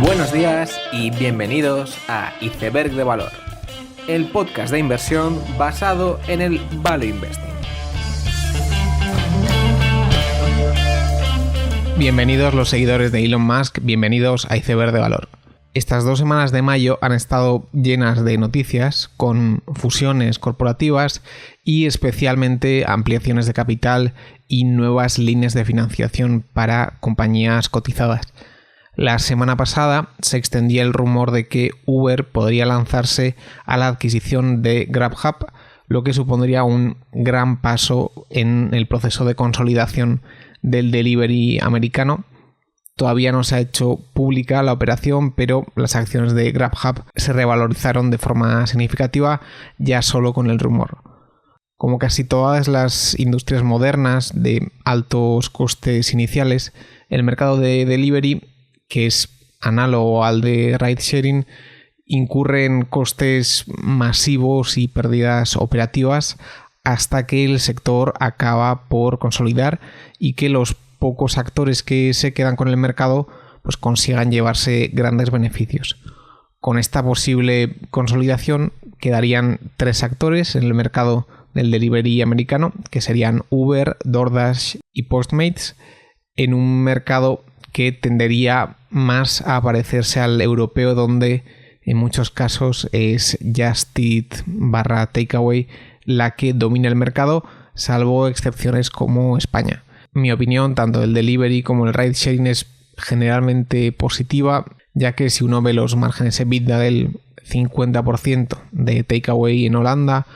Buenos días y bienvenidos a Iceberg de Valor, el podcast de inversión basado en el Value Investing. Bienvenidos los seguidores de Elon Musk, bienvenidos a Iceberg de Valor. Estas 2 semanas de mayo han estado llenas de noticias con fusiones corporativas y especialmente ampliaciones de capital y nuevas líneas de financiación para compañías cotizadas. La semana pasada se extendía el rumor de que Uber podría lanzarse a la adquisición de Grubhub, lo que supondría un gran paso en el proceso de consolidación del delivery americano. Todavía no se ha hecho pública la operación, pero las acciones de Grubhub se revalorizaron de forma significativa ya solo con el rumor. Como casi todas las industrias modernas de altos costes iniciales, el mercado de delivery, que es análogo al de ride sharing, incurre en costes masivos y pérdidas operativas hasta que el sector acaba por consolidar y que los pocos actores que se quedan con el mercado pues consigan llevarse grandes beneficios. Con esta posible consolidación quedarían 3 actores en el mercado del delivery americano, que serían Uber, DoorDash y Postmates, en un mercado que tendería más a parecerse al europeo, donde en muchos casos es Just Eat / Takeaway la que domina el mercado, salvo excepciones como España. Mi opinión, tanto del delivery como el ride sharing es generalmente positiva, ya que si uno ve los márgenes EBITDA del 50% de Takeaway en Holanda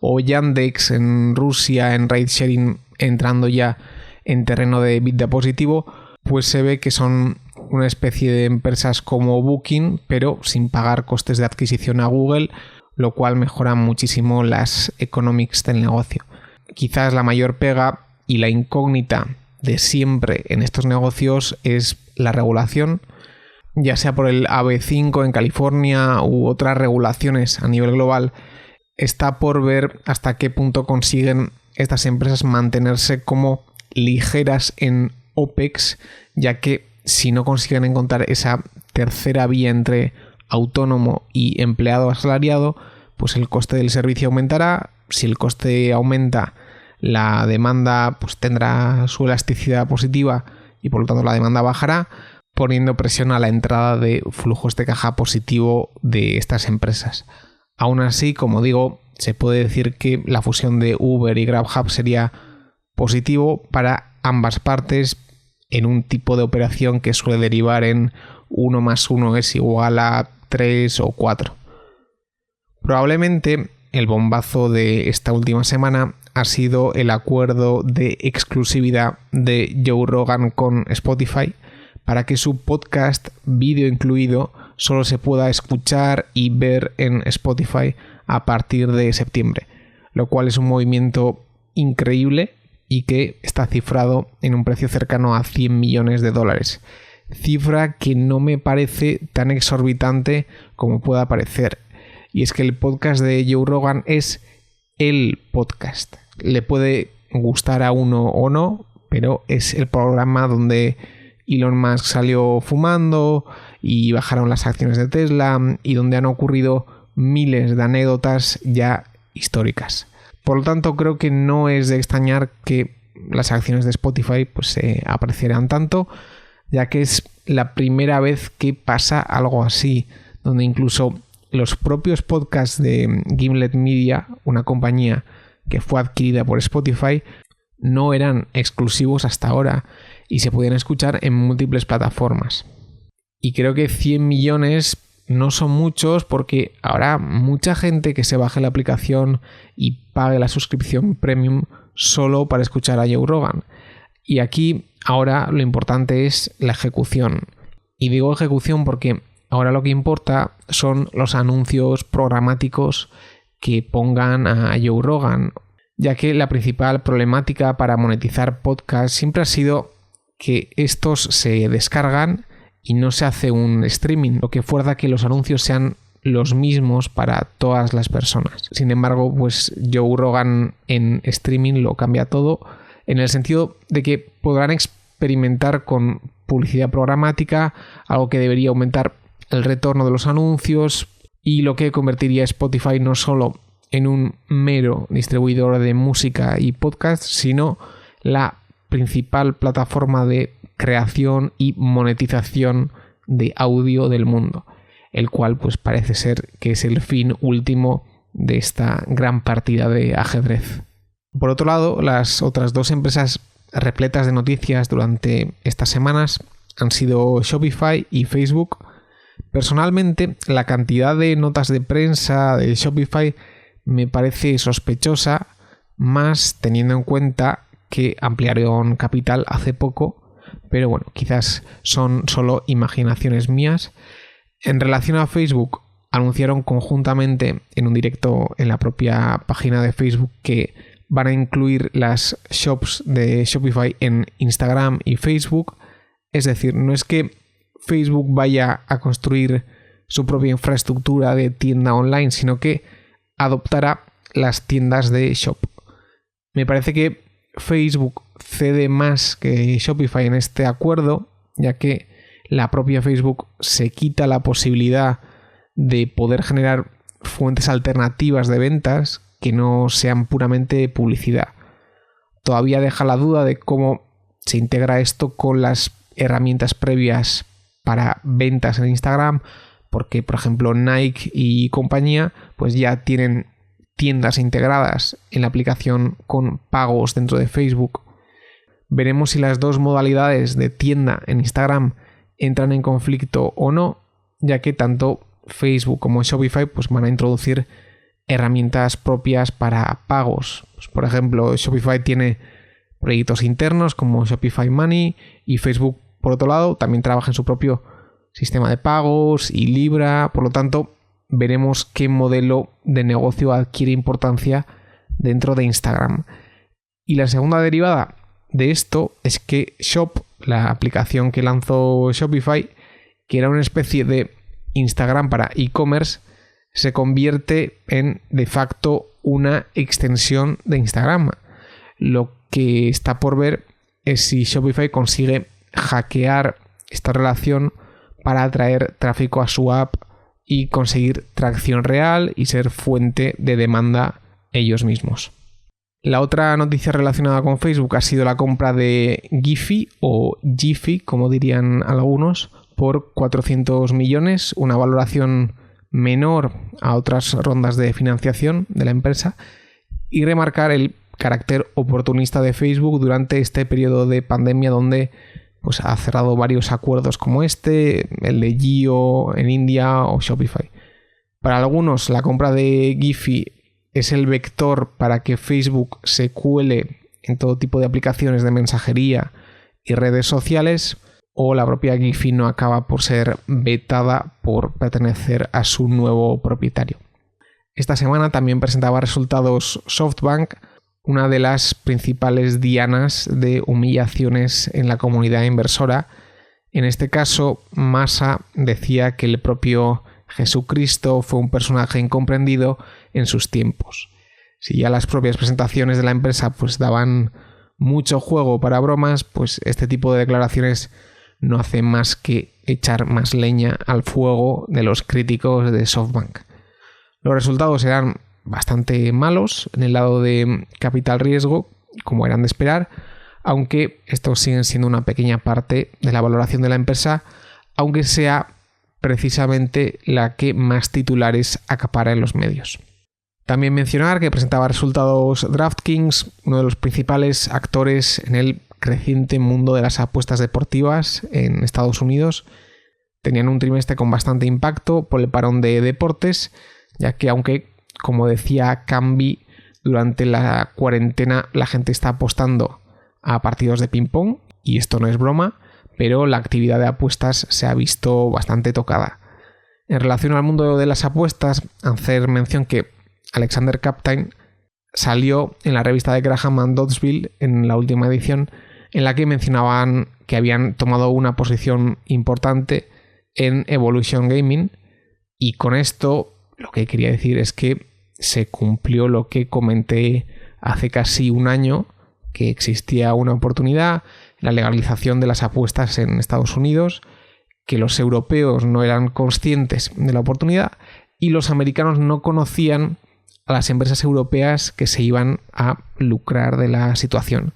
o Yandex en Rusia en ride sharing entrando ya en terreno de EBITDA positivo, pues se ve que son una especie de empresas como Booking, pero sin pagar costes de adquisición a Google, lo cual mejora muchísimo las economics del negocio. Quizás la mayor pega y la incógnita de siempre en estos negocios es la regulación, ya sea por el AB5 en California u otras regulaciones a nivel global. Está por ver hasta qué punto consiguen estas empresas mantenerse como ligeras en OPEX, ya que si no consiguen encontrar esa tercera vía entre autónomo y empleado asalariado, pues el coste del servicio aumentará. Si el coste aumenta, la demanda pues tendrá su elasticidad positiva y por lo tanto la demanda bajará, poniendo presión a la entrada de flujos de caja positivo de estas empresas. Aún así, como digo, se puede decir que la fusión de Uber y Grubhub sería positivo para ambas partes en un tipo de operación que suele derivar en 1 más 1 es igual a 3 o 4. Probablemente el bombazo de esta última semana ha sido el acuerdo de exclusividad de Joe Rogan con Spotify para que su podcast, vídeo incluido, solo se pueda escuchar y ver en Spotify a partir de septiembre, lo cual es un movimiento increíble y que está cifrado en un precio cercano a $100 millones, cifra que no me parece tan exorbitante como pueda parecer. Y es que el podcast de Joe Rogan es el podcast. Le puede gustar a uno o no, pero es el programa donde Elon Musk salió fumando y bajaron las acciones de Tesla y donde han ocurrido miles de anécdotas ya históricas. Por lo tanto, creo que no es de extrañar que las acciones de Spotify pues, se apreciaran tanto, ya que es la primera vez que pasa algo así, donde incluso los propios podcasts de Gimlet Media, una compañía que fue adquirida por Spotify, no eran exclusivos hasta ahora y se podían escuchar en múltiples plataformas. Y creo que 100 millones no son muchos porque habrá mucha gente que se baje la aplicación y pague la suscripción premium solo para escuchar a Joe Rogan. Y aquí ahora lo importante es la ejecución. Y digo ejecución porque ahora lo que importa son los anuncios programáticos que pongan a Joe Rogan, ya que la principal problemática para monetizar podcasts siempre ha sido que estos se descargan y no se hace un streaming, lo que fuerza que los anuncios sean los mismos para todas las personas. Sin embargo, pues Joe Rogan en streaming lo cambia todo, en el sentido de que podrán experimentar con publicidad programática, algo que debería aumentar el retorno de los anuncios y lo que convertiría a Spotify no solo en un mero distribuidor de música y podcast, sino la principal plataforma de creación y monetización de audio del mundo, el cual pues parece ser que es el fin último de esta gran partida de ajedrez. Por otro lado, las otras dos empresas repletas de noticias durante estas semanas han sido Shopify y Facebook. Personalmente, la cantidad de notas de prensa de Shopify me parece sospechosa, más teniendo en cuenta que ampliaron capital hace poco, pero bueno, quizás son solo imaginaciones mías. En relación a Facebook, anunciaron conjuntamente en un directo en la propia página de Facebook que van a incluir las shops de Shopify en Instagram y Facebook. Es decir, no es que Facebook vaya a construir su propia infraestructura de tienda online, sino que adoptará las tiendas de Shop. Me parece que Facebook cede más que Shopify en este acuerdo, ya que la propia Facebook se quita la posibilidad de poder generar fuentes alternativas de ventas que no sean puramente publicidad. Todavía deja la duda de cómo se integra esto con las herramientas previas para ventas en Instagram, porque por ejemplo Nike y compañía pues ya tienen tiendas integradas en la aplicación con pagos dentro de Facebook. Veremos si las dos modalidades de tienda en Instagram entran en conflicto o no, ya que tanto Facebook como Shopify pues van a introducir herramientas propias para pagos. Pues, por ejemplo, Shopify tiene proyectos internos como Shopify Money y Facebook, por otro lado, también trabaja en su propio sistema de pagos y Libra. Por lo tanto, veremos qué modelo de negocio adquiere importancia dentro de Instagram. Y la segunda derivada de esto es que Shop, la aplicación que lanzó Shopify, que era una especie de Instagram para e-commerce, se convierte en de facto una extensión de Instagram. Lo que está por ver es si Shopify consigue hackear esta relación para atraer tráfico a su app y conseguir tracción real y ser fuente de demanda ellos mismos. La otra noticia relacionada con Facebook ha sido la compra de Giphy o Giphy, como dirían algunos, por 400 millones, una valoración menor a otras rondas de financiación de la empresa, y remarcar el carácter oportunista de Facebook durante este periodo de pandemia donde pues, ha cerrado varios acuerdos como este, el de Jio en India o Shopify. Para algunos la compra de Giphy es el vector para que Facebook se cuele en todo tipo de aplicaciones de mensajería y redes sociales, o la propia Giphy no acaba por ser vetada por pertenecer a su nuevo propietario. Esta semana también presentaba resultados SoftBank, una de las principales dianas de humillaciones en la comunidad inversora. En este caso, Masa decía que el propio Jesucristo fue un personaje incomprendido en sus tiempos. Si ya las propias presentaciones de la empresa pues daban mucho juego para bromas, pues este tipo de declaraciones no hace más que echar más leña al fuego de los críticos de SoftBank. Los resultados eran bastante malos en el lado de capital riesgo, como eran de esperar, aunque estos siguen siendo una pequeña parte de la valoración de la empresa, aunque sea precisamente la que más titulares acapara en los medios. También mencionar que presentaba resultados DraftKings, uno de los principales actores en el creciente mundo de las apuestas deportivas en Estados Unidos. Tenían un trimestre con bastante impacto por el parón de deportes, ya que aunque, como decía Cambi, durante la cuarentena la gente está apostando a partidos de ping-pong, y esto no es broma, pero la actividad de apuestas se ha visto bastante tocada. En relación al mundo de las apuestas, hacer mención que Alexander Kapteyn salió en la revista de Graham and Doddsville en la última edición, en la que mencionaban que habían tomado una posición importante en Evolution Gaming, y con esto lo que quería decir es que se cumplió lo que comenté hace casi un año, que existía una oportunidad, la legalización de las apuestas en Estados Unidos, que los europeos no eran conscientes de la oportunidad y los americanos no conocían a las empresas europeas que se iban a lucrar de la situación.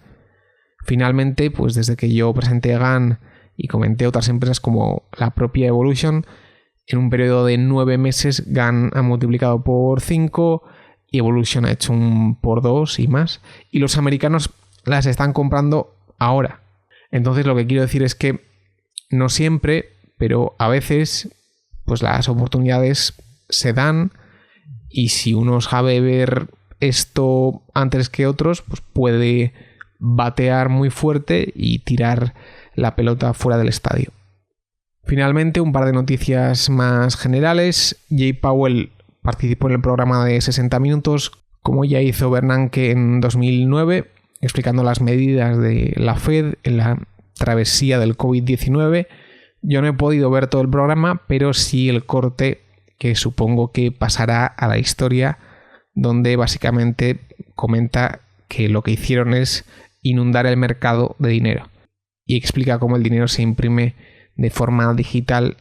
Finalmente, pues desde que yo presenté GAN y comenté otras empresas como la propia Evolution, en un periodo de 9 meses GAN ha multiplicado por 5 y Evolution ha hecho un por 2 y más. Y los americanos las están comprando ahora. Entonces lo que quiero decir es que no siempre, pero a veces, pues las oportunidades se dan y si uno sabe ver esto antes que otros, pues puede batear muy fuerte y tirar la pelota fuera del estadio. Finalmente, un par de noticias más generales. Jay Powell participó en el programa de 60 minutos, como ya hizo Bernanke en 2009, explicando las medidas de la Fed en la travesía del COVID-19. Yo no he podido ver todo el programa, pero sí el corte que supongo que pasará a la historia, donde básicamente comenta que lo que hicieron es inundar el mercado de dinero y explica cómo el dinero se imprime de forma digital,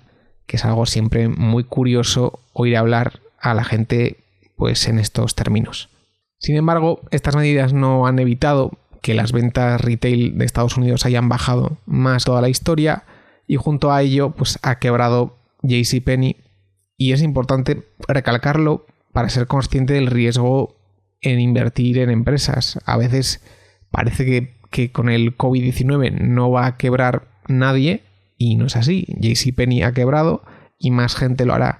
que es algo siempre muy curioso oír hablar a la gente pues en estos términos. Sin embargo, estas medidas no han evitado que las ventas retail de Estados Unidos hayan bajado más toda la historia y junto a ello pues ha quebrado JCPenney y es importante recalcarlo para ser consciente del riesgo en invertir en empresas. A veces parece que con el COVID-19 no va a quebrar nadie y no es así. JCPenney ha quebrado y más gente lo hará.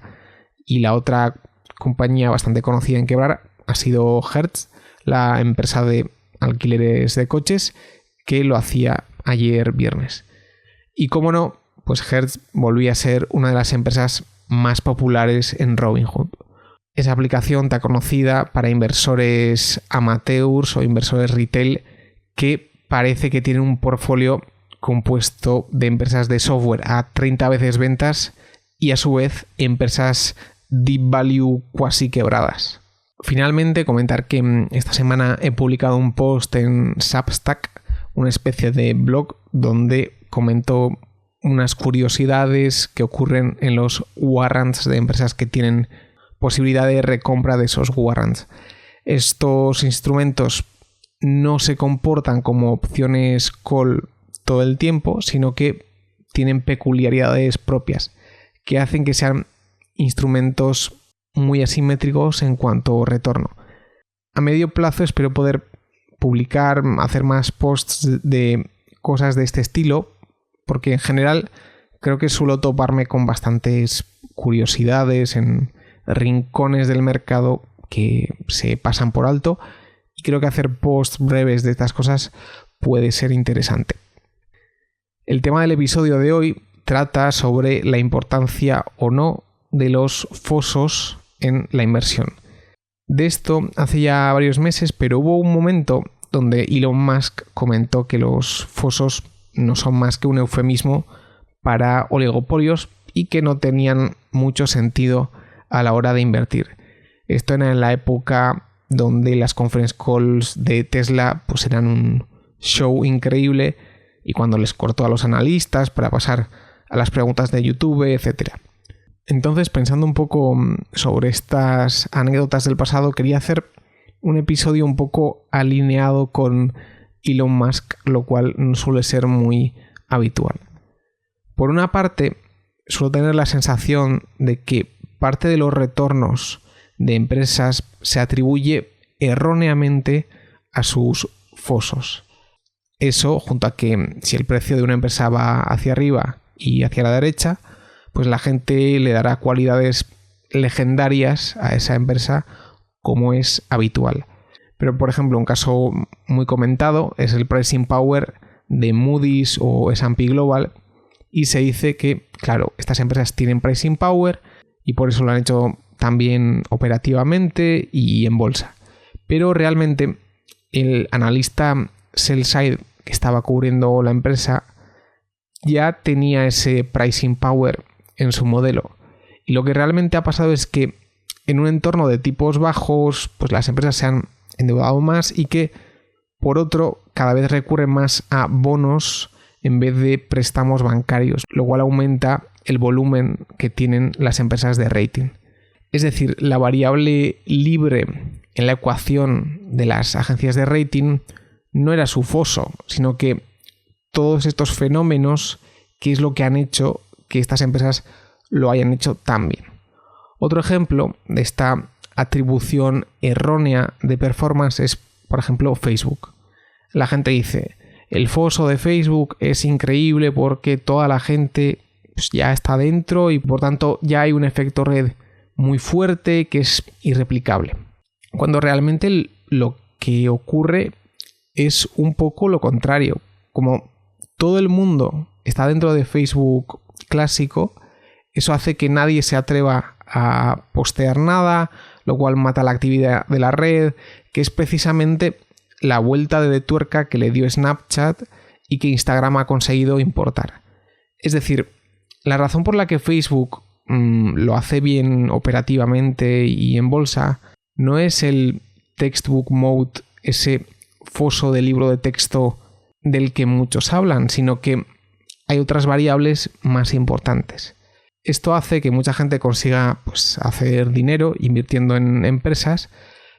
Y la otra compañía bastante conocida en quebrar ha sido Hertz, la empresa de alquileres de coches, que lo hacía ayer viernes. Y como no, pues Hertz volvía a ser una de las empresas más populares en Robinhood. Esa aplicación tan conocida para inversores amateurs o inversores retail que parece que tiene un portfolio compuesto de empresas de software a 30 veces ventas y a su vez empresas deep value cuasi quebradas. Finalmente, comentar que esta semana he publicado un post en Substack, una especie de blog donde comento unas curiosidades que ocurren en los warrants de empresas que tienen posibilidad de recompra de esos warrants. Estos instrumentos no se comportan como opciones call todo el tiempo, sino que tienen peculiaridades propias que hacen que sean instrumentos muy asimétricos en cuanto a retorno. A medio plazo espero poder publicar, hacer más posts de cosas de este estilo, porque en general creo que suelo toparme con bastantes curiosidades en rincones del mercado que se pasan por alto y creo que hacer posts breves de estas cosas puede ser interesante. El tema del episodio de hoy trata sobre la importancia o no de los fosos en la inversión. De esto hace ya varios meses, pero hubo un momento donde Elon Musk comentó que los fosos no son más que un eufemismo para oligopolios y que no tenían mucho sentido a la hora de invertir. Esto era en la época donde las conference calls de Tesla pues eran un show increíble y cuando les cortó a los analistas para pasar a las preguntas de YouTube, etc. Entonces, pensando un poco sobre estas anécdotas del pasado, quería hacer un episodio un poco alineado con Elon Musk, lo cual no suele ser muy habitual. Por una parte, suelo tener la sensación de que parte de los retornos de empresas se atribuye erróneamente a sus fosos. Eso, junto a que si el precio de una empresa va hacia arriba y hacia la derecha, pues la gente le dará cualidades legendarias a esa empresa como es habitual. Pero, por ejemplo, un caso muy comentado es el pricing power de Moody's o S&P Global y se dice que, claro, estas empresas tienen pricing power y por eso lo han hecho también operativamente y en bolsa. Pero realmente el analista sell side que estaba cubriendo la empresa ya tenía ese pricing power en su modelo. Y lo que realmente ha pasado es que en un entorno de tipos bajos, pues las empresas se han endeudado más y que Por otro, cada vez recurren más a bonos en vez de préstamos bancarios, lo cual aumenta el volumen que tienen las empresas de rating. Es decir, la variable libre en la ecuación de las agencias de rating no era su foso, sino que todos estos fenómenos, que es lo que han hecho que estas empresas lo hayan hecho tan bien. Otro ejemplo de esta atribución errónea de performance es, por ejemplo, Facebook. La gente dice, el foso de Facebook es increíble porque toda la gente ya está dentro y por tanto ya hay un efecto red muy fuerte que es irreplicable. Cuando realmente lo que ocurre es un poco lo contrario. Como todo el mundo está dentro de Facebook clásico, eso hace que nadie se atreva a postear nada, lo cual mata la actividad de la red, que es precisamente la vuelta de tuerca que le dio Snapchat y que Instagram ha conseguido importar. Es decir, la razón por la que Facebook lo hace bien operativamente y en bolsa no es el textbook mode, ese foso de libro de texto del que muchos hablan, sino que hay otras variables más importantes. Esto hace que mucha gente consiga hacer dinero invirtiendo en empresas,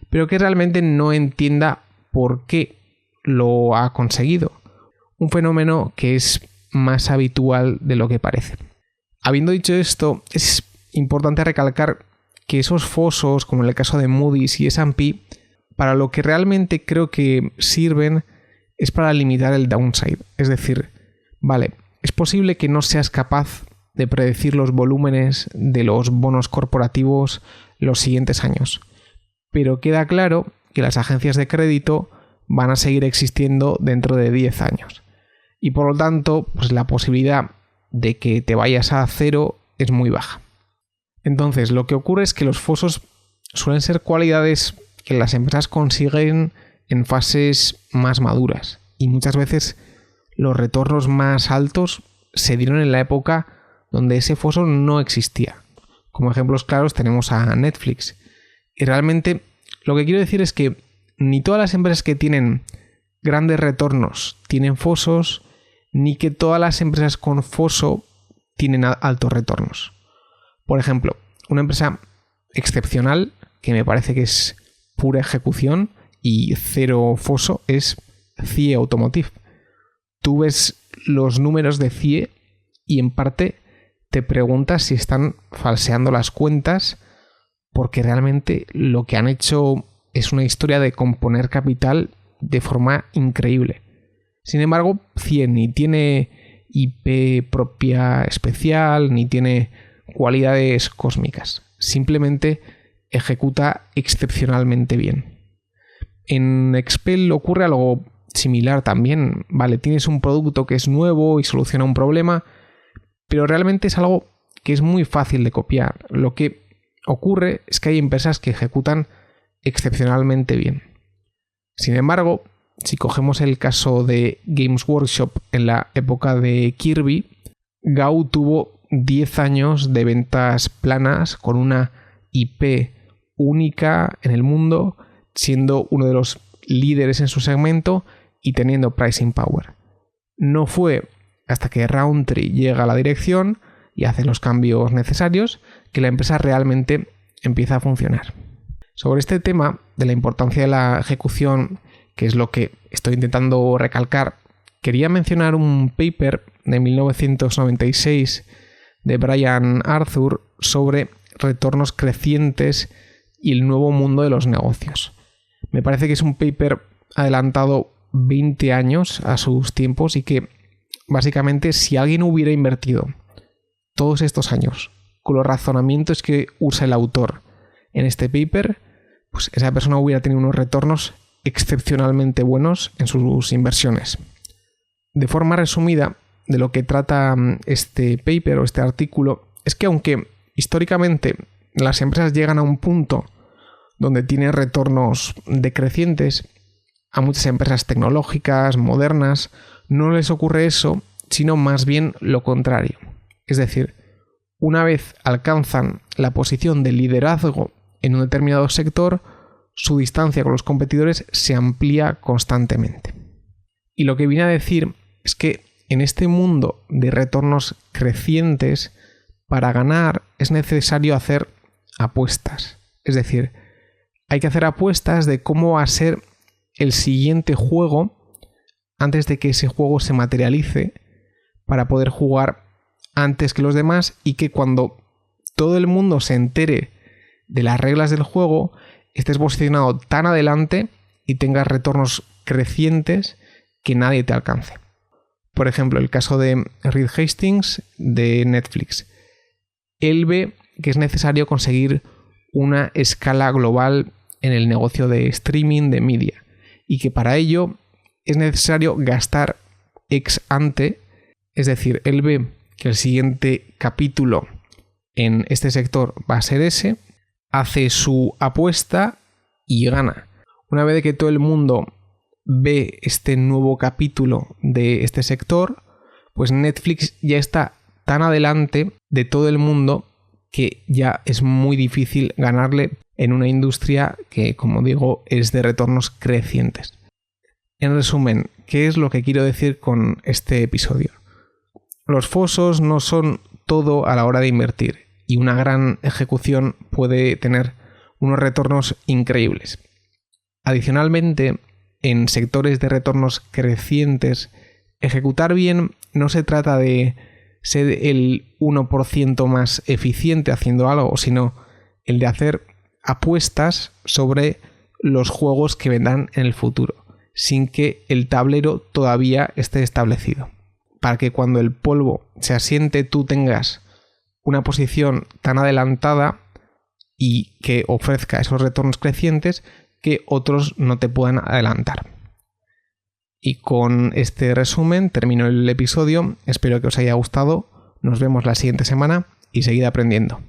pero que realmente no entienda por qué lo ha conseguido. Un fenómeno que es más habitual de lo que parece. Habiendo dicho esto, es importante recalcar que esos fosos, como en el caso de Moody's y S&P, para lo que realmente creo que sirven es para limitar el downside. Es decir, vale, es posible que no seas capaz de predecir los volúmenes de los bonos corporativos los siguientes años, pero queda claro que las agencias de crédito van a seguir existiendo dentro de 10 años. Y por lo tanto, la posibilidad de que te vayas a cero es muy baja. Entonces, lo que ocurre es que los fosos suelen ser cualidades que las empresas consiguen en fases más maduras. Y muchas veces los retornos más altos se dieron en la época donde ese foso no existía. Como ejemplos claros tenemos a Netflix. Y realmente lo que quiero decir es que ni todas las empresas que tienen grandes retornos tienen fosos, ni que todas las empresas con foso tienen altos retornos. Por ejemplo, una empresa excepcional, que me parece que es pura ejecución y cero foso, es CIE Automotive. Tú ves los números de CIE y en parte te preguntas si están falseando las cuentas, porque realmente lo que han hecho es una historia de componer capital de forma increíble. Sin embargo, CIE ni tiene IP propia especial, ni tiene cualidades cósmicas. Simplemente ejecuta excepcionalmente bien. En Expel ocurre algo similar también. Vale, tienes un producto que es nuevo y soluciona un problema, pero realmente es algo que es muy fácil de copiar. Lo que ocurre es que hay empresas que ejecutan excepcionalmente bien. Sin embargo, si cogemos el caso de Games Workshop en la época de Kirby, GAU tuvo 10 años de ventas planas con una IP única en el mundo, siendo uno de los líderes en su segmento y teniendo pricing power. No fue hasta que Roundtree llega a la dirección y hace los cambios necesarios que la empresa realmente empieza a funcionar. Sobre este tema de la importancia de la ejecución, que es lo que estoy intentando recalcar, quería mencionar un paper de 1996 de Brian Arthur sobre retornos crecientes y el nuevo mundo de los negocios. Me parece que es un paper adelantado 20 años a sus tiempos y que básicamente si alguien hubiera invertido todos estos años con los razonamientos que usa el autor en este paper, pues esa persona hubiera tenido unos retornos excepcionalmente buenos en sus inversiones. De forma resumida, de lo que trata este paper o este artículo es que aunque históricamente las empresas llegan a un punto donde tienen retornos decrecientes, a muchas empresas tecnológicas, modernas, no les ocurre eso, sino más bien lo contrario. Es decir, una vez alcanzan la posición de liderazgo en un determinado sector, su distancia con los competidores se amplía constantemente. Y lo que viene a decir es que en este mundo de retornos crecientes, para ganar es necesario hacer apuestas. Es decir, hay que hacer apuestas de cómo va a ser el siguiente juego antes de que ese juego se materialice, para poder jugar antes que los demás y que cuando todo el mundo se entere de las reglas del juego estés posicionado tan adelante y tengas retornos crecientes que nadie te alcance. Por ejemplo, el caso de Reed Hastings de Netflix. Él ve que es necesario conseguir una escala global en el negocio de streaming de media y que para ello es necesario gastar ex ante, es decir, él ve que el siguiente capítulo en este sector va a ser ese, hace su apuesta y gana. Una vez que todo el mundo ve este nuevo capítulo de este sector, pues Netflix ya está tan adelante de todo el mundo que ya es muy difícil ganarle en una industria que, como digo, es de retornos crecientes. En resumen, ¿qué es lo que quiero decir con este episodio? Los fosos no son todo a la hora de invertir y una gran ejecución puede tener unos retornos increíbles. Adicionalmente, en sectores de retornos crecientes, ejecutar bien no se trata de ser el 1% más eficiente haciendo algo, sino el de hacer apuestas sobre los juegos que vendrán en el futuro, sin que el tablero todavía esté establecido. Para que cuando el polvo se asiente tú tengas una posición tan adelantada y que ofrezca esos retornos crecientes que otros no te puedan adelantar. Y con este resumen termino el episodio. Espero que os haya gustado. Nos vemos la siguiente semana y seguid aprendiendo.